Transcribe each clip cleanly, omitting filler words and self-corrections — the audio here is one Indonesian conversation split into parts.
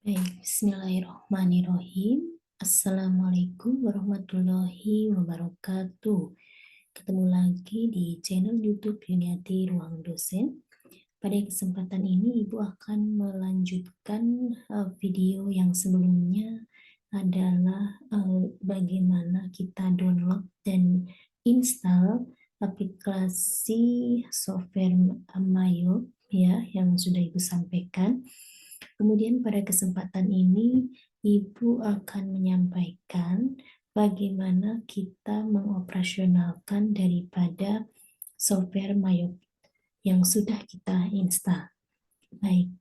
Baik, bismillahirrahmanirrahim. Assalamualaikum warahmatullahi wabarakatuh. Ketemu lagi di channel YouTube Yuniati Ruang Dosen. Pada kesempatan ini Ibu akan melanjutkan video yang sebelumnya adalah bagaimana kita download dan install aplikasi software Mayo ya yang sudah Ibu sampaikan. Kemudian pada kesempatan ini Ibu akan menyampaikan bagaimana kita mengoperasionalkan daripada software Mayo yang sudah kita install. Baik,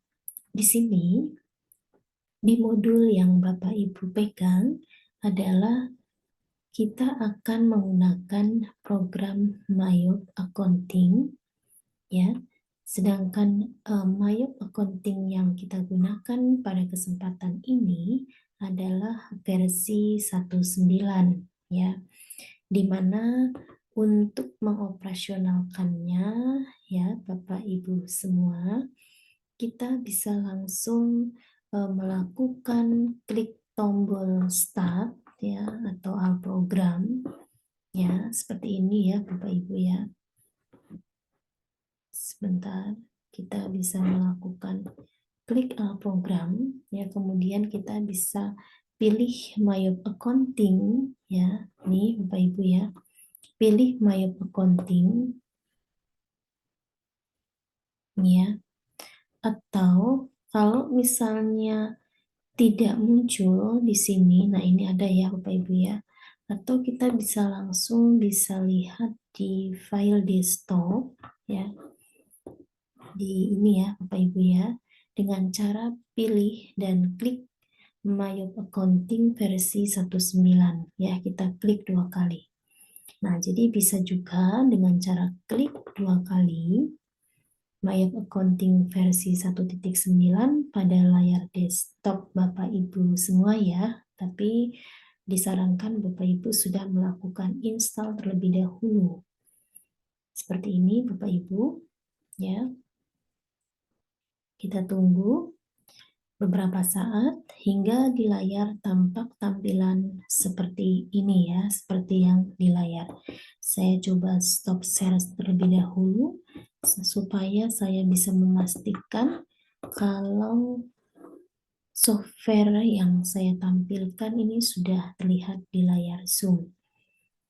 di sini di modul yang Bapak Ibu pegang adalah kita akan menggunakan program Mayo Accounting ya. Sedangkan Mayo Accounting yang kita gunakan pada kesempatan ini adalah versi 19 ya. Di mana untuk mengoperasionalkannya ya Bapak Ibu semua, kita bisa langsung melakukan klik tombol start ya atau all program ya seperti ini ya Bapak Ibu ya. Sebentar, kita bisa melakukan klik all program ya, kemudian kita bisa pilih Mayo Accounting ya. Nih Bapak Ibu ya. Pilih Mayo Accounting ya. Atau kalau misalnya tidak muncul di sini, nah ini ada ya Bapak Ibu ya. Atau kita bisa langsung lihat di file desktop ya. Di ini ya Bapak Ibu ya, dengan cara pilih dan klik Mayo Accounting versi 19 ya, kita klik 2 kali. Nah, jadi bisa juga dengan cara klik 2 kali Mayo Accounting versi 1.9 pada layar desktop Bapak Ibu semua ya, tapi disarankan Bapak Ibu sudah melakukan install terlebih dahulu. Seperti ini Bapak Ibu ya. Kita tunggu beberapa saat hingga di layar tampak tampilan seperti ini ya, seperti yang di layar. Saya coba stop share terlebih dahulu supaya saya bisa memastikan kalau software yang saya tampilkan ini sudah terlihat di layar Zoom.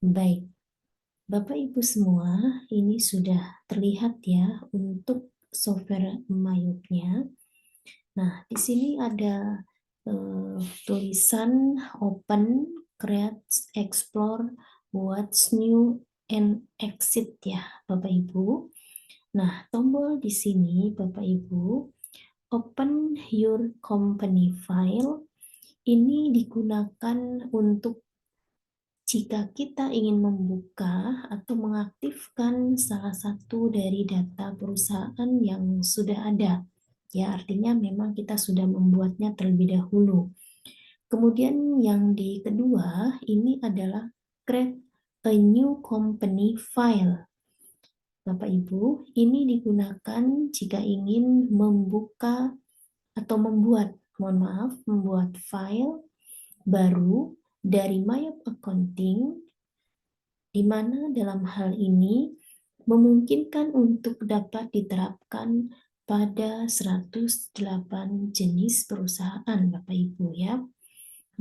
Baik, Bapak Ibu semua, ini sudah terlihat ya untuk software Mayo-nya. Nah, di sini ada tulisan Open, Create, Explore, What's New, and Exit ya, Bapak Ibu. Nah, tombol di sini, Bapak Ibu, Open Your Company File, ini digunakan untuk jika kita ingin membuka atau mengaktifkan salah satu dari data perusahaan yang sudah ada. Ya, artinya memang kita sudah membuatnya terlebih dahulu. Kemudian yang di kedua, ini adalah create a new company file. Bapak Ibu, ini digunakan jika ingin membuka atau membuat file baru dari Mayo Accounting, di mana dalam hal ini memungkinkan untuk dapat diterapkan pada 108 jenis perusahaan Bapak Ibu ya,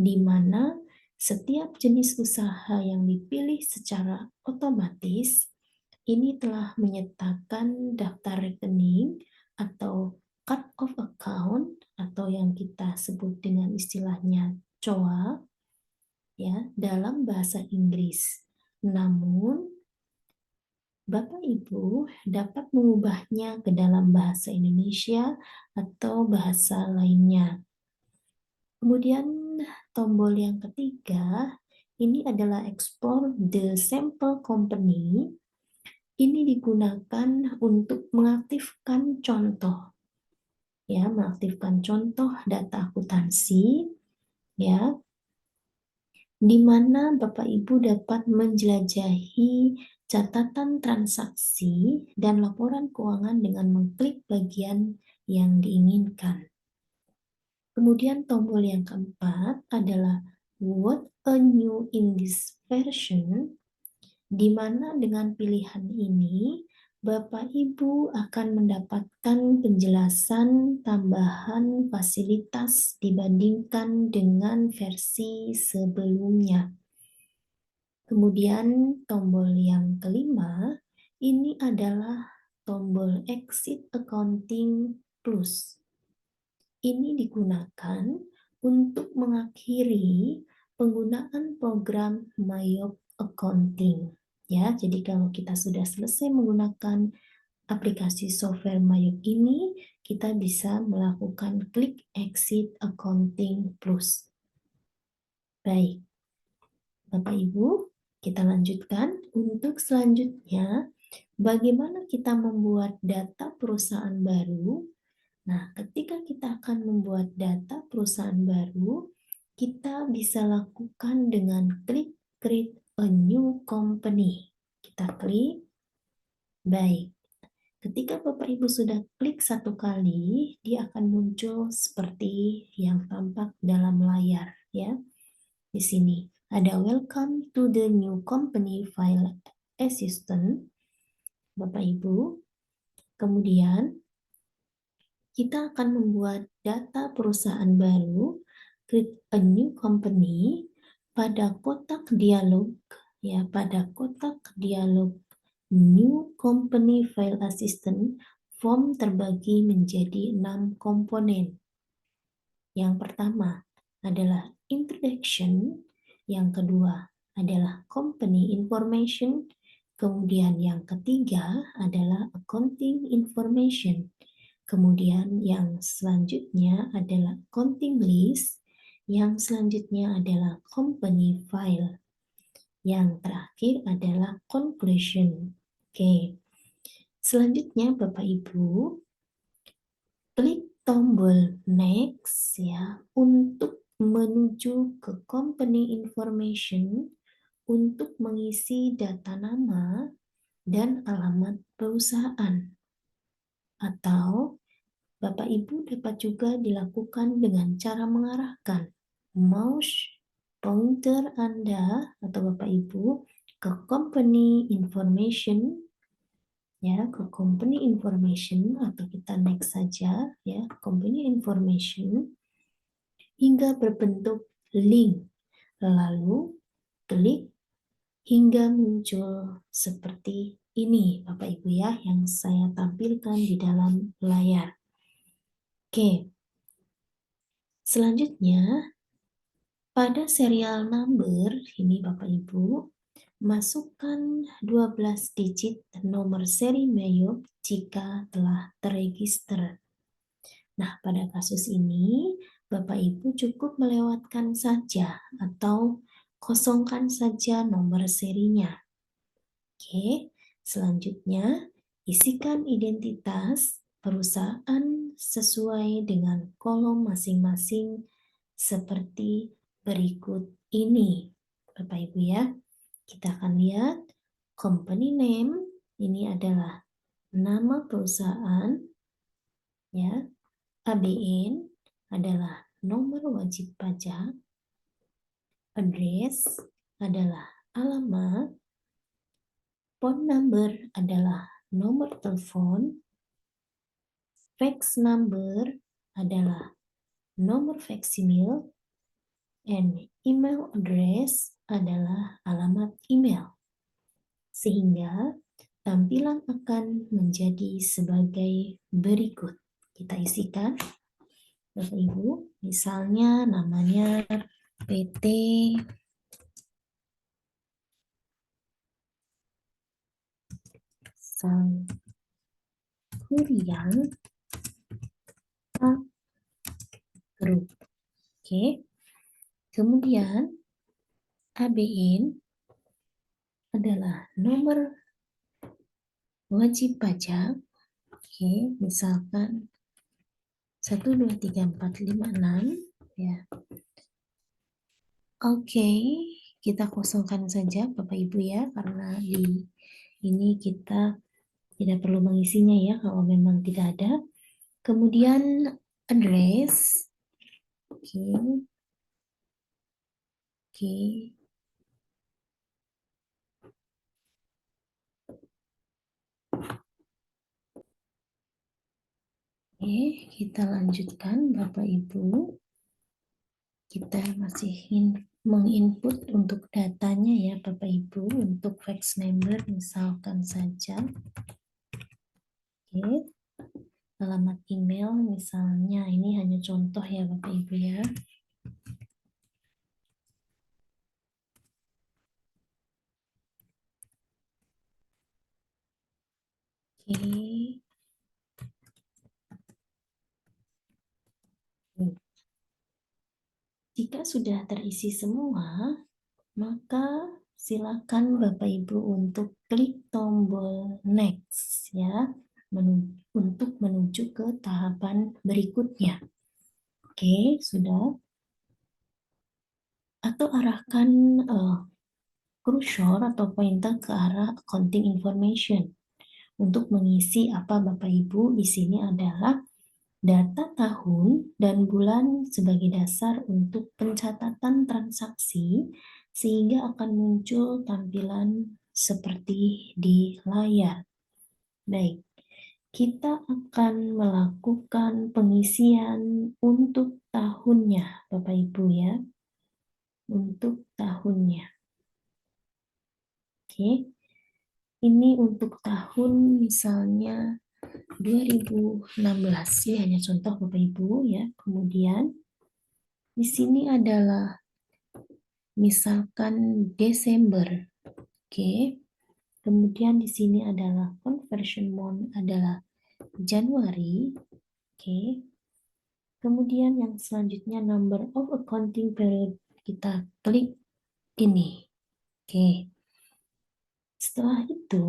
di mana setiap jenis usaha yang dipilih secara otomatis ini telah menyertakan daftar rekening atau cut of account atau yang kita sebut dengan istilahnya COA ya dalam bahasa Inggris. Namun Bapak Ibu dapat mengubahnya ke dalam bahasa Indonesia atau bahasa lainnya. Kemudian tombol yang ketiga, ini adalah Explore the Sample Company. Ini digunakan untuk mengaktifkan contoh. Ya, mengaktifkan contoh data akuntansi ya, di mana Bapak Ibu dapat menjelajahi catatan transaksi dan laporan keuangan dengan mengklik bagian yang diinginkan. Kemudian tombol yang keempat adalah what a new in this version, di mana dengan pilihan ini Bapak Ibu akan mendapatkan penjelasan tambahan fasilitas dibandingkan dengan versi sebelumnya. Kemudian tombol yang kelima, ini adalah tombol Exit Accounting Plus. Ini digunakan untuk mengakhiri penggunaan program Mayop Accounting. Ya, jadi kalau kita sudah selesai menggunakan aplikasi software Mayop ini, kita bisa melakukan klik Exit Accounting Plus. Baik, Bapak Ibu, kita lanjutkan. Untuk selanjutnya, bagaimana kita membuat data perusahaan baru? Nah, ketika kita akan membuat data perusahaan baru, kita bisa lakukan dengan klik Create a New Company. Kita klik. Baik. Ketika Bapak Ibu sudah klik satu kali, dia akan muncul seperti yang tampak dalam layar, ya. Di sini ada Welcome to the New Company File Assistant, Bapak Ibu. Kemudian kita akan membuat data perusahaan baru, create a new company, pada kotak dialog, ya, pada kotak dialog New Company File Assistant, form terbagi menjadi 6 komponen. Yang pertama adalah introduction, yang kedua adalah company information, kemudian yang ketiga adalah accounting information, kemudian yang selanjutnya adalah accounting list, yang selanjutnya adalah company file, yang terakhir adalah conclusion. Oke, selanjutnya Bapak Ibu, klik tombol next ya untuk menuju ke company information untuk mengisi data nama dan alamat perusahaan. Atau Bapak Ibu dapat juga dilakukan dengan cara mengarahkan mouse pointer Anda atau Bapak Ibu ke company information, ya, ke company information, atau kita next saja ya, company information, hingga berbentuk link, lalu klik hingga muncul seperti ini Bapak Ibu ya, yang saya tampilkan di dalam layar. Oke, selanjutnya pada serial number ini Bapak Ibu, masukkan 12 digit nomor seri Mayop jika telah terregister. Nah, pada kasus ini Bapak Ibu cukup melewatkan saja atau kosongkan saja nomor serinya. Oke, selanjutnya isikan identitas perusahaan sesuai dengan kolom masing-masing seperti berikut ini. Bapak Ibu ya, kita akan lihat company name, ini adalah nama perusahaan ya. ABN adalah nomor wajib pajak, address adalah alamat, phone number adalah nomor telepon, fax number adalah nomor faksimil, and email address adalah alamat email. Sehingga tampilan akan menjadi sebagai berikut. Kita isikan, Bapak Ibu, misalnya namanya PT Sanghuriang Group. Oke. Kemudian ABN adalah nomor wajib pajak. Oke, misalkan 123456 ya. Oke, kita kosongkan saja Bapak Ibu ya, karena di ini kita tidak perlu mengisinya ya kalau memang tidak ada. Kemudian address Oke. Oke. Oke, kita lanjutkan Bapak Ibu. Kita masih menginput untuk datanya ya Bapak Ibu, untuk fax number misalkan saja. Oke, alamat email misalnya, ini hanya contoh ya Bapak Ibu ya. Oke. Jika sudah terisi semua, maka silakan Bapak Ibu untuk klik tombol next ya, untuk menuju ke tahapan berikutnya. Oke, sudah. Atau arahkan cursor atau pointer ke arah accounting information untuk mengisi apa Bapak Ibu. Di sini adalah data tahun dan bulan sebagai dasar untuk pencatatan transaksi, sehingga akan muncul tampilan seperti di layar. Baik, kita akan melakukan pengisian untuk tahunnya Bapak Ibu ya, untuk tahunnya. Oke, ini untuk tahun misalnya 2016, ini hanya contoh Bapak Ibu ya. Kemudian di sini adalah misalkan Desember. Oke. Kemudian di sini adalah conversion month adalah Januari. Oke. Kemudian yang selanjutnya number of accounting period, kita klik ini. Oke. Setelah itu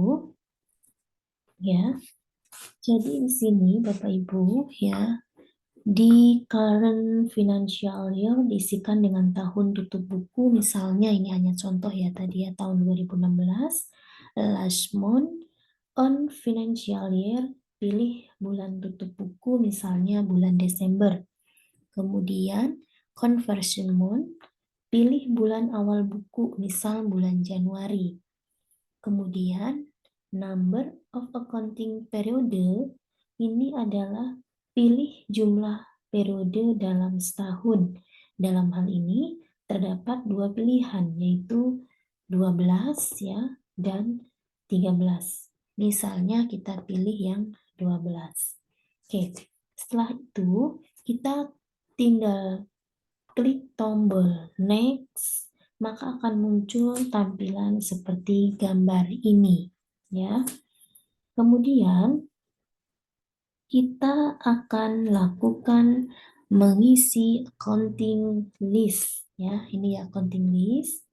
ya, jadi di sini Bapak Ibu ya, di current financial year diisikan dengan tahun tutup buku, misalnya ini hanya contoh ya tadi ya, tahun 2016, last month on financial year, pilih bulan tutup buku misalnya bulan Desember. Kemudian conversion month, pilih bulan awal buku misal bulan Januari. Kemudian number of accounting periode, ini adalah pilih jumlah periode dalam setahun. Dalam hal ini terdapat dua pilihan, yaitu 12 ya dan 13. Misalnya kita pilih yang 12. Oke, setelah itu kita tinggal klik tombol next, maka akan muncul tampilan seperti gambar ini ya. Kemudian kita akan lakukan mengisi accounting list ya. Ini ya accounting list.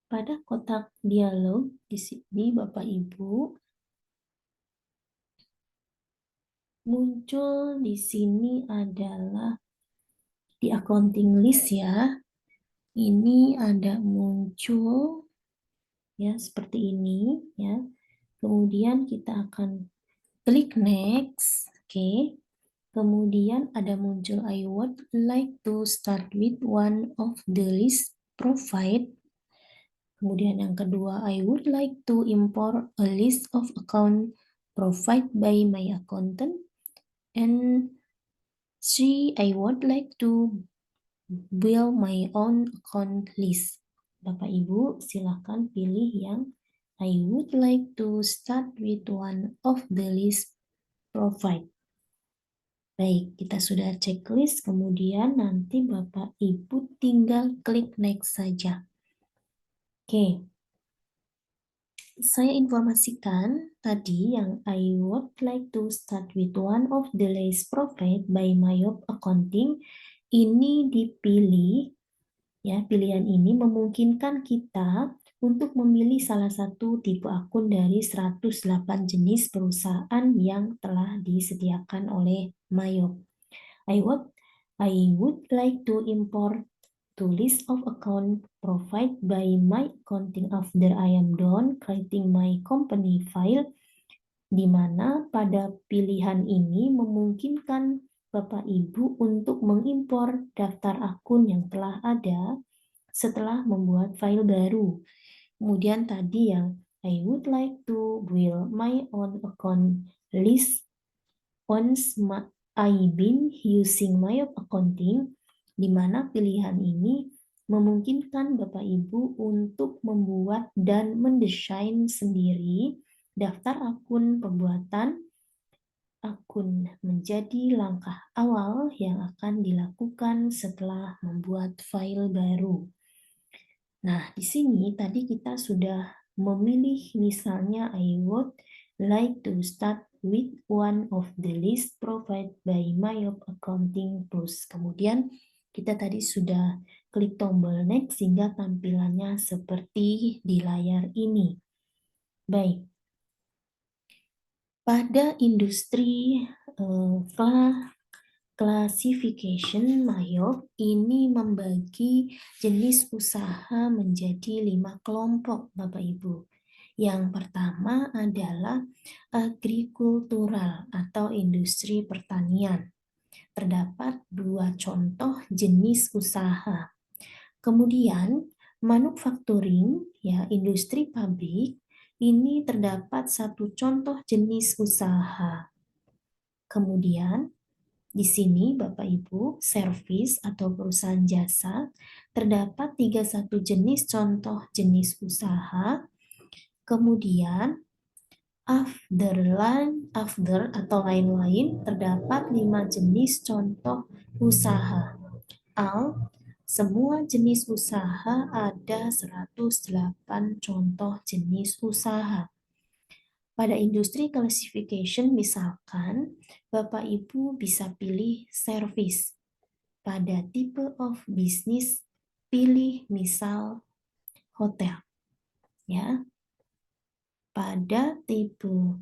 Pada kotak dialog di sini Bapak Ibu muncul di sini adalah di accounting list ya. Ini ada muncul ya seperti ini ya. Kemudian kita akan klik next. Oke. Kemudian ada muncul I would like to start with one of the list provide. Kemudian yang kedua, I would like to import a list of account provided by my accountant. And three, I would like to build my own account list. Bapak Ibu silakan pilih yang I would like to start with one of the list provided. Baik, kita sudah checklist, kemudian nanti Bapak Ibu tinggal klik next saja. Oke, saya informasikan tadi yang I would like to start with one of the list provided by Mayop Accounting, ini dipilih, ya pilihan ini memungkinkan kita untuk memilih salah satu tipe akun dari 108 jenis perusahaan yang telah disediakan oleh Mayop. I would like to import to list of account provided by my accounting after I am done creating my company file, di mana pada pilihan ini memungkinkan Bapak Ibu untuk mengimpor daftar akun yang telah ada setelah membuat file baru. Kemudian tadi yang I would like to build my own account list once I been using my accounting, di mana pilihan ini memungkinkan Bapak Ibu untuk membuat dan mendesain sendiri daftar akun pembuatan akun menjadi langkah awal yang akan dilakukan setelah membuat file baru. Nah, di sini tadi kita sudah memilih misalnya I would like to start with one of the list provided by Mayop Accounting Plus. Kemudian kita tadi sudah klik tombol next sehingga tampilannya seperti di layar ini. Baik. Pada industri classification Mayop ini membagi jenis usaha menjadi 5 kelompok, Bapak Ibu. Yang pertama adalah agrikultural atau industri pertanian. Terdapat 2 contoh jenis usaha. Kemudian manufacturing, ya, industri pabrik, ini terdapat 1 contoh jenis usaha. Kemudian di sini Bapak Ibu, service atau perusahaan jasa, terdapat 31 jenis contoh jenis usaha. Kemudian after atau lain-lain, terdapat 5 jenis contoh usaha. Semua jenis usaha ada 108 contoh jenis usaha. Pada industri classification misalkan, Bapak Ibu bisa pilih service. Pada tipe of business, pilih misal hotel. Ya. Pada tipe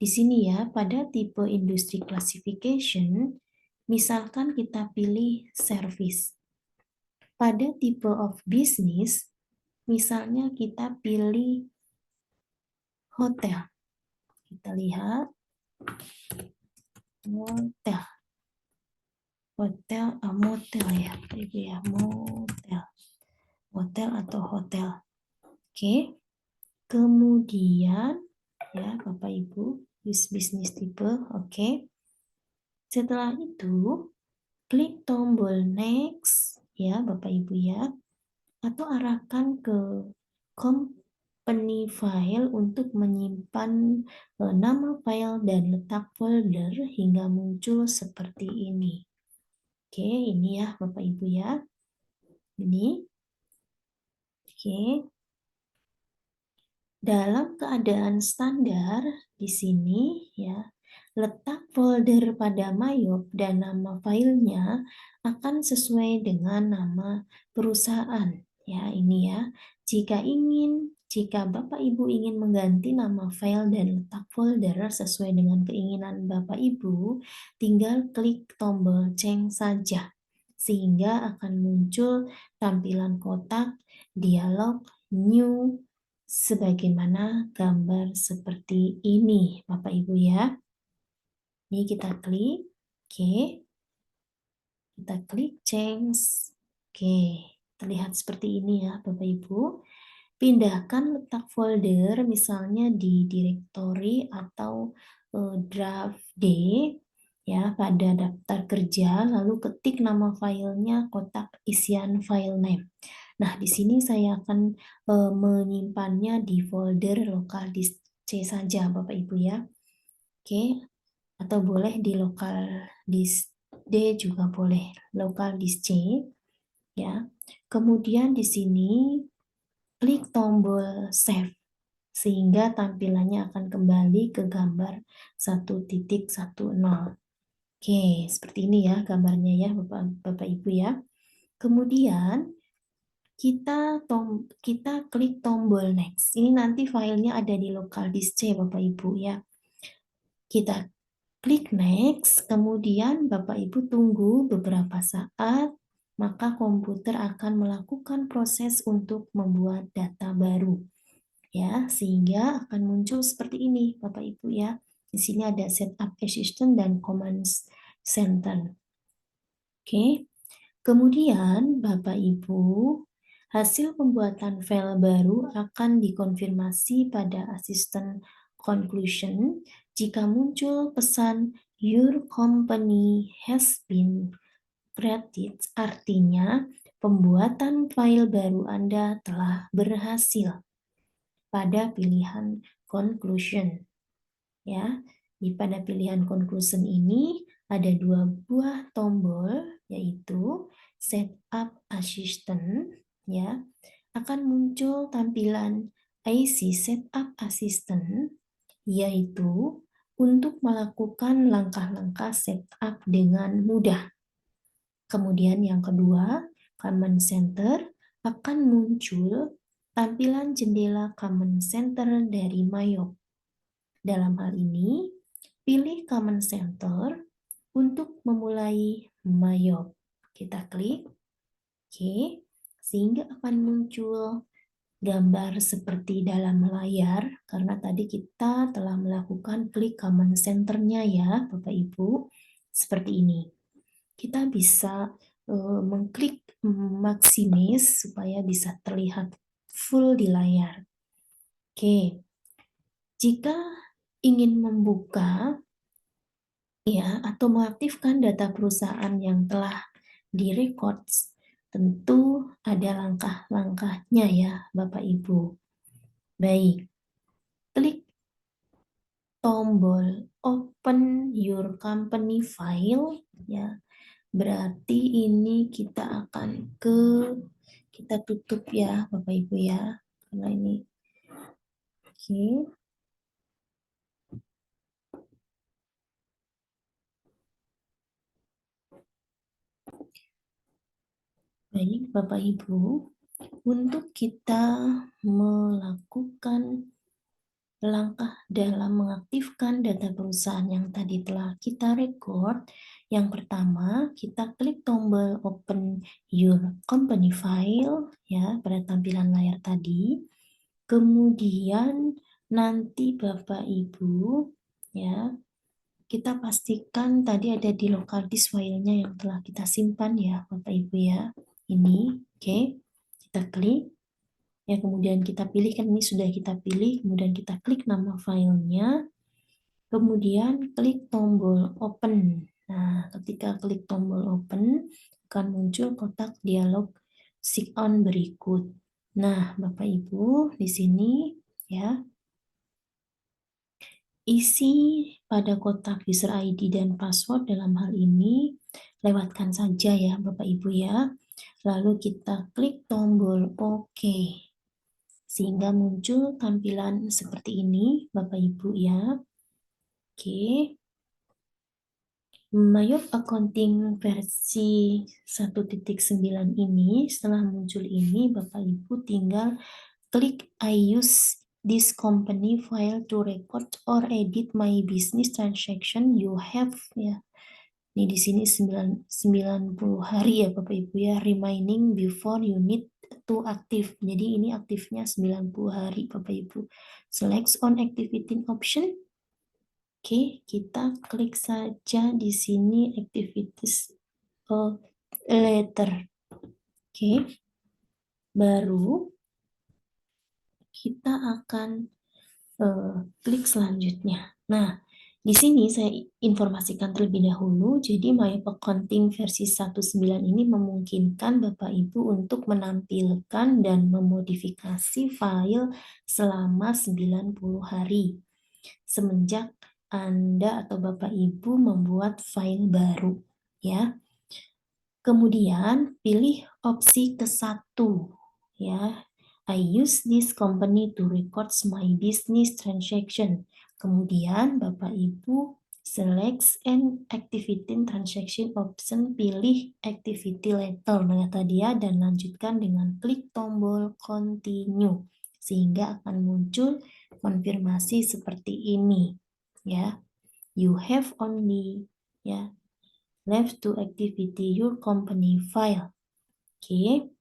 di sini ya, pada tipe industri classification, misalkan kita pilih service. Pada tipe of business, misalnya kita pilih hotel. Kita lihat motel. Motel ya, Ibu ya, motel. Motel atau hotel. Oke. Kemudian ya, Bapak Ibu, bisnis tipe, oke. Setelah itu, klik tombol next ya, Bapak Ibu ya, atau arahkan ke company file untuk menyimpan nama file dan letak folder hingga muncul seperti ini. Oke, ini ya Bapak Ibu ya. Ini. Oke. Dalam keadaan standar di sini ya, letak folder pada Mayop dan nama filenya akan sesuai dengan nama perusahaan. Ya, ini ya. Jika Bapak Ibu ingin mengganti nama file dan letak folder sesuai dengan keinginan Bapak Ibu, tinggal klik tombol change saja. Sehingga akan muncul tampilan kotak dialog new sebagaimana gambar seperti ini, Bapak Ibu ya. Ini kita klik, oke. Kita klik change, oke. Terlihat seperti ini ya, Bapak Ibu. Pindahkan letak folder misalnya di directory atau draft D ya pada daftar kerja, lalu ketik nama filenya kotak isian file name. Nah, di sini saya akan menyimpannya di folder local disk C saja, Bapak Ibu ya. Oke, atau boleh di local disk D juga boleh, local disk C ya. Kemudian di sini klik tombol save sehingga tampilannya akan kembali ke gambar 1.10. Oke, seperti ini ya gambarnya ya Bapak Ibu ya. Kemudian kita klik tombol next. Ini nanti filenya ada di local disk C Bapak Ibu ya. Kita klik next, kemudian Bapak Ibu tunggu beberapa saat, maka komputer akan melakukan proses untuk membuat data baru. Ya, sehingga akan muncul seperti ini Bapak Ibu ya. Di sini ada setup assistant dan commands center. Oke. Kemudian, Bapak Ibu, hasil pembuatan file baru akan dikonfirmasi pada asisten conclusion jika muncul pesan Your company has been created, artinya pembuatan file baru Anda telah berhasil pada pilihan conclusion. Ya, pada pilihan conclusion ini ada dua buah tombol, yaitu setup assistant, ya, akan muncul tampilan IC setup assistant, yaitu untuk melakukan langkah-langkah setup dengan mudah. Kemudian yang kedua, command center akan muncul tampilan jendela command center dari Mayop. Dalam hal ini, pilih Command Center untuk memulai Mayop. Kita klik, oke, sehingga akan muncul gambar seperti dalam layar, karena tadi kita telah melakukan klik Command Center-nya ya, Bapak Ibu, seperti ini. Kita bisa mengklik Maximize supaya bisa terlihat full di layar. Oke, jika ingin membuka ya atau mengaktifkan data perusahaan yang telah direkod, tentu ada langkah-langkahnya ya Bapak Ibu. Baik, klik tombol Open Your Company File ya. Berarti ini kita akan kita tutup ya Bapak Ibu ya. Karena ini oke. Baik, Bapak Ibu, untuk kita melakukan langkah dalam mengaktifkan data perusahaan yang tadi telah kita record, yang pertama kita klik tombol Open Your Company File ya pada tampilan layar tadi. Kemudian nanti Bapak Ibu ya kita pastikan tadi ada di local disk filenya yang telah kita simpan ya Bapak Ibu ya. Ini, oke. Kita klik. Ya, kemudian kita pilih, kan ini sudah kita pilih, kemudian kita klik nama filenya, kemudian klik tombol open. Nah, ketika klik tombol open, akan muncul kotak dialog sign on berikut. Nah, Bapak Ibu, di sini ya, isi pada kotak user ID dan password dalam hal ini lewatkan saja ya Bapak Ibu ya. Lalu kita klik tombol OK. Sehingga muncul tampilan seperti ini Bapak Ibu ya. Oke. Mayop Accounting versi 1.9 ini setelah muncul ini Bapak Ibu tinggal klik I use this company file to record or edit my business transaction you have ya. Ini di sini 90 hari ya Bapak Ibu ya, remaining before you need to active. Jadi ini aktifnya 90 hari Bapak Ibu. Select on activity option. Oke, kita klik saja di sini activities letter. Oke. Baru kita akan klik selanjutnya. Nah, di sini saya informasikan terlebih dahulu, jadi Mayop Accounting versi 19 ini memungkinkan Bapak Ibu untuk menampilkan dan memodifikasi file selama 90 hari. Semenjak Anda atau Bapak Ibu membuat file baru, ya. Kemudian pilih opsi ke-1, ya. I use this company to record my business transaction. Kemudian Bapak Ibu select and activity transaction option, pilih activity letter nah tadi ya, dan lanjutkan dengan klik tombol continue sehingga akan muncul konfirmasi seperti ini ya. You have only ya left to activity your company file. Oke.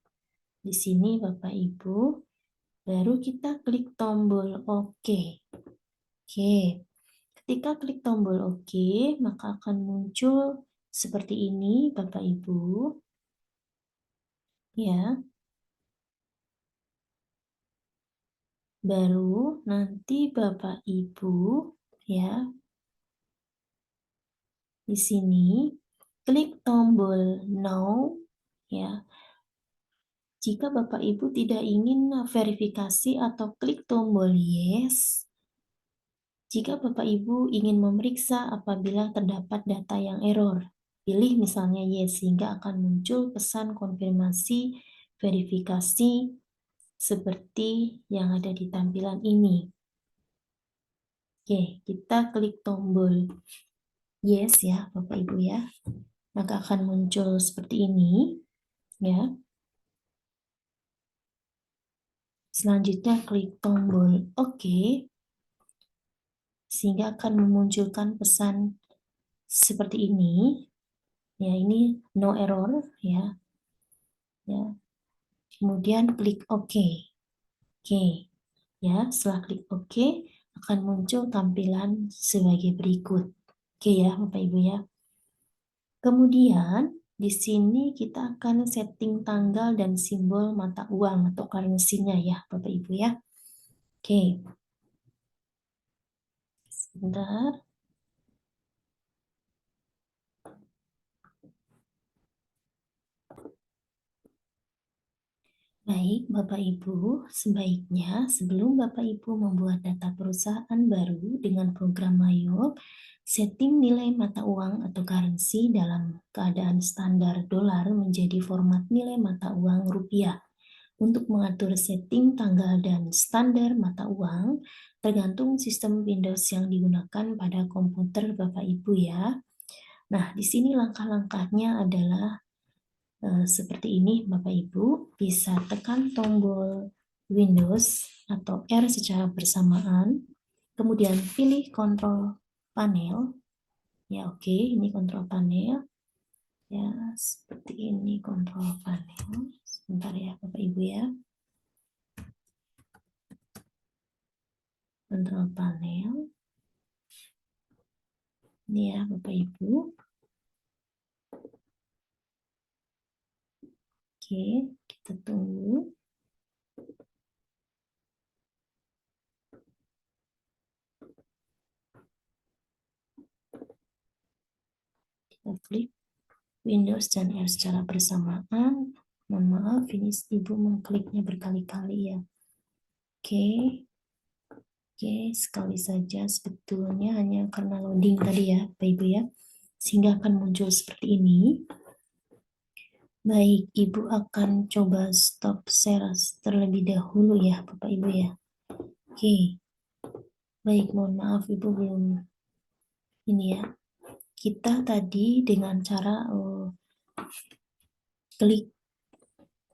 Di sini Bapak Ibu baru kita klik tombol OK. Oke, ketika klik tombol OK, maka akan muncul seperti ini Bapak Ibu. Ya, baru nanti Bapak Ibu ya di sini klik tombol no ya. Jika Bapak Ibu tidak ingin verifikasi atau klik tombol yes, jika Bapak Ibu ingin memeriksa apabila terdapat data yang error, pilih misalnya yes sehingga akan muncul pesan konfirmasi verifikasi seperti yang ada di tampilan ini. Oke, kita klik tombol yes ya Bapak Ibu ya. Maka akan muncul seperti ini ya. Selanjutnya klik tombol OK sehingga akan memunculkan pesan seperti ini. Ya, ini no error ya. Ya. Kemudian klik OK. Oke. Ya, setelah klik OK akan muncul tampilan sebagai berikut. Oke ya, Bapak Ibu ya. Kemudian di sini kita akan setting tanggal dan simbol mata uang atau currency-nya ya, Bapak Ibu ya. Oke. Sebentar. Baik, Bapak Ibu, sebaiknya sebelum Bapak Ibu membuat data perusahaan baru dengan program Mayop, setting nilai mata uang atau currency dalam keadaan standar dolar menjadi format nilai mata uang rupiah. Untuk mengatur setting tanggal dan standar mata uang, tergantung sistem Windows yang digunakan pada komputer Bapak Ibu ya. Nah, di sini langkah-langkahnya adalah seperti ini Bapak Ibu, bisa tekan tombol Windows atau R secara bersamaan, kemudian pilih kontrol panel, ya oke, ini kontrol panel, ya seperti ini kontrol panel, sebentar ya Bapak Ibu ya, kontrol panel, ini ya Bapak Ibu, oke, kita tunggu. Kita klik Windows dan R secara bersamaan. Mohon maaf, ini Ibu mengkliknya berkali-kali ya. Oke, sekali saja sebetulnya hanya karena loading tadi ya, Bapak Ibu ya. Sehingga akan muncul seperti ini. Baik, Ibu akan coba stop share terlebih dahulu ya, Bapak Ibu ya. Oke. Baik, mohon maaf Ibu belum ini ya. Kita tadi dengan cara klik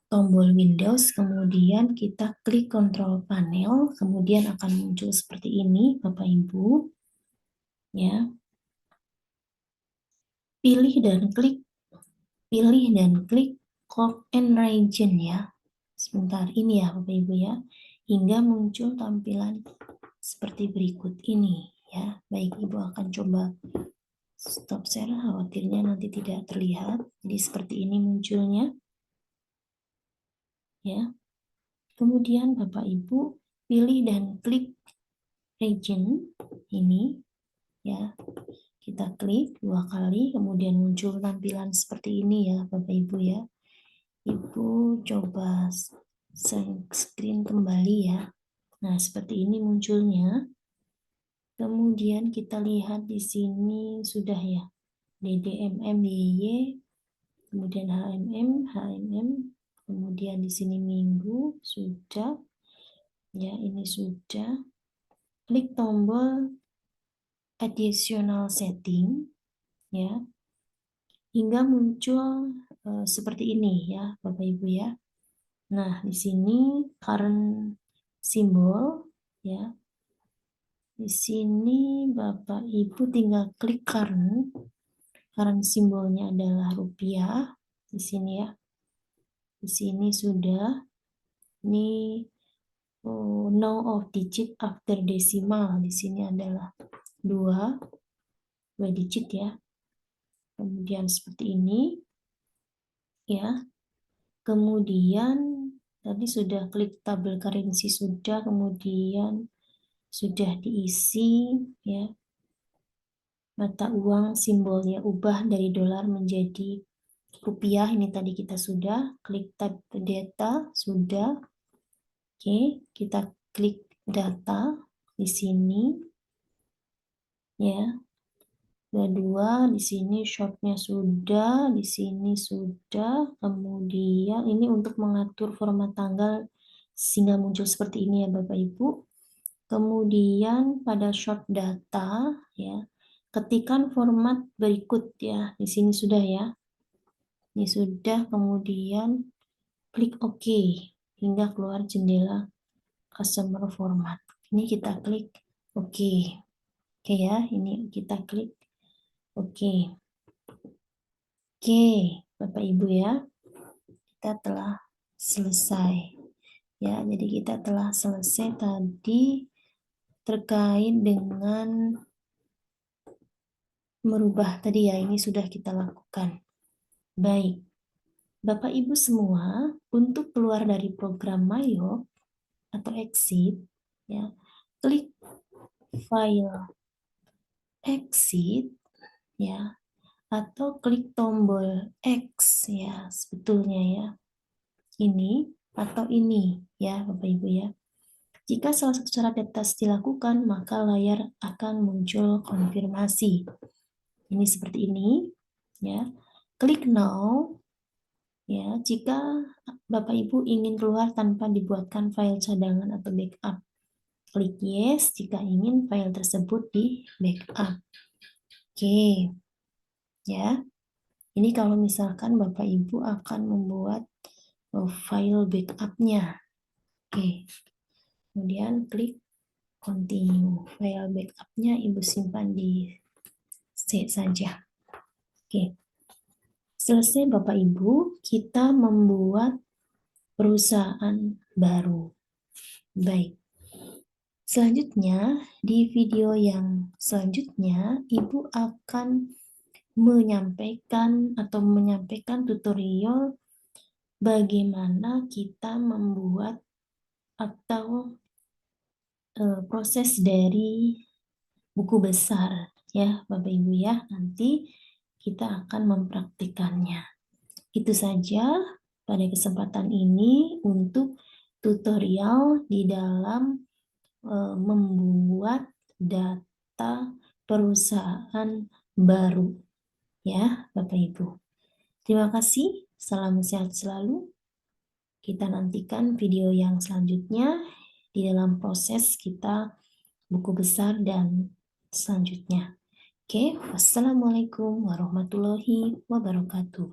tombol Windows, kemudian kita klik kontrol panel, kemudian akan muncul seperti ini, Bapak Ibu. Ya. Pilih dan klik Clock and Region ya. Sebentar, ini ya Bapak Ibu ya. Hingga muncul tampilan seperti berikut ini ya. Baik, Ibu akan coba stop share, khawatirnya nanti tidak terlihat. Jadi seperti ini munculnya. Ya. Kemudian Bapak Ibu pilih dan klik region ini ya. Kita klik 2 kali, kemudian muncul tampilan seperti ini ya Bapak Ibu ya. Ibu coba screen kembali ya. Nah, seperti ini munculnya. Kemudian kita lihat di sini sudah ya. DDMM, YY, kemudian HMM, kemudian di sini minggu sudah. Ya, ini sudah. Klik tombol additional setting ya. Hingga muncul seperti ini ya, Bapak Ibu ya. Nah, di sini current simbol ya. Di sini Bapak Ibu tinggal klik current simbolnya adalah rupiah. Di sini ya. Di sini sudah. Ini no of digit after decimal. Di sini adalah 2 digit ya. kemudian seperti ini, ya. Kemudian tadi sudah klik tabel currency sudah, kemudian sudah diisi, ya. Mata uang simbolnya ubah dari dolar menjadi rupiah, ini tadi kita sudah klik tab data, sudah. Oke, kita klik data di sini, ya. Kedua, di sini shortnya sudah, di sini sudah. Kemudian ini untuk mengatur format tanggal sehingga muncul seperti ini ya Bapak Ibu. Kemudian pada short data, ya, ketikkan format berikut ya. Di sini sudah ya. Ini sudah, kemudian klik OK hingga keluar jendela customer format. Ini kita klik OK. Oke ya, ini kita klik OK. Oke, Bapak Ibu ya, kita telah selesai. Ya, jadi kita telah selesai tadi terkait dengan merubah tadi ya, ini sudah kita lakukan. Baik, Bapak Ibu semua, untuk keluar dari program Mayo atau exit, ya, klik file exit, ya, atau klik tombol X ya, sebetulnya ya. Ini atau ini ya Bapak Ibu ya. Jika salah satu syarat atas dilakukan, maka layar akan muncul konfirmasi. Ini seperti ini ya. Klik now ya jika Bapak Ibu ingin keluar tanpa dibuatkan file cadangan atau backup. Klik yes jika ingin file tersebut di backup. Oke. Ya. Ini kalau misalkan Bapak Ibu akan membuat file backup-nya. Oke. Kemudian klik continue. File backup-nya Ibu simpan di C saja. Oke. Selesai Bapak Ibu, kita membuat perusahaan baru. Baik. Selanjutnya, di video yang selanjutnya, Ibu akan menyampaikan tutorial bagaimana kita membuat atau proses dari buku besar ya Bapak Ibu ya. Nanti kita akan mempraktikannya. Itu saja pada kesempatan ini untuk tutorial di dalam membuat data perusahaan baru ya Bapak Ibu. Terima kasih, salam sehat selalu. Kita nantikan video yang selanjutnya di dalam proses kita buku besar dan selanjutnya. Oke, wassalamualaikum warahmatullahi wabarakatuh.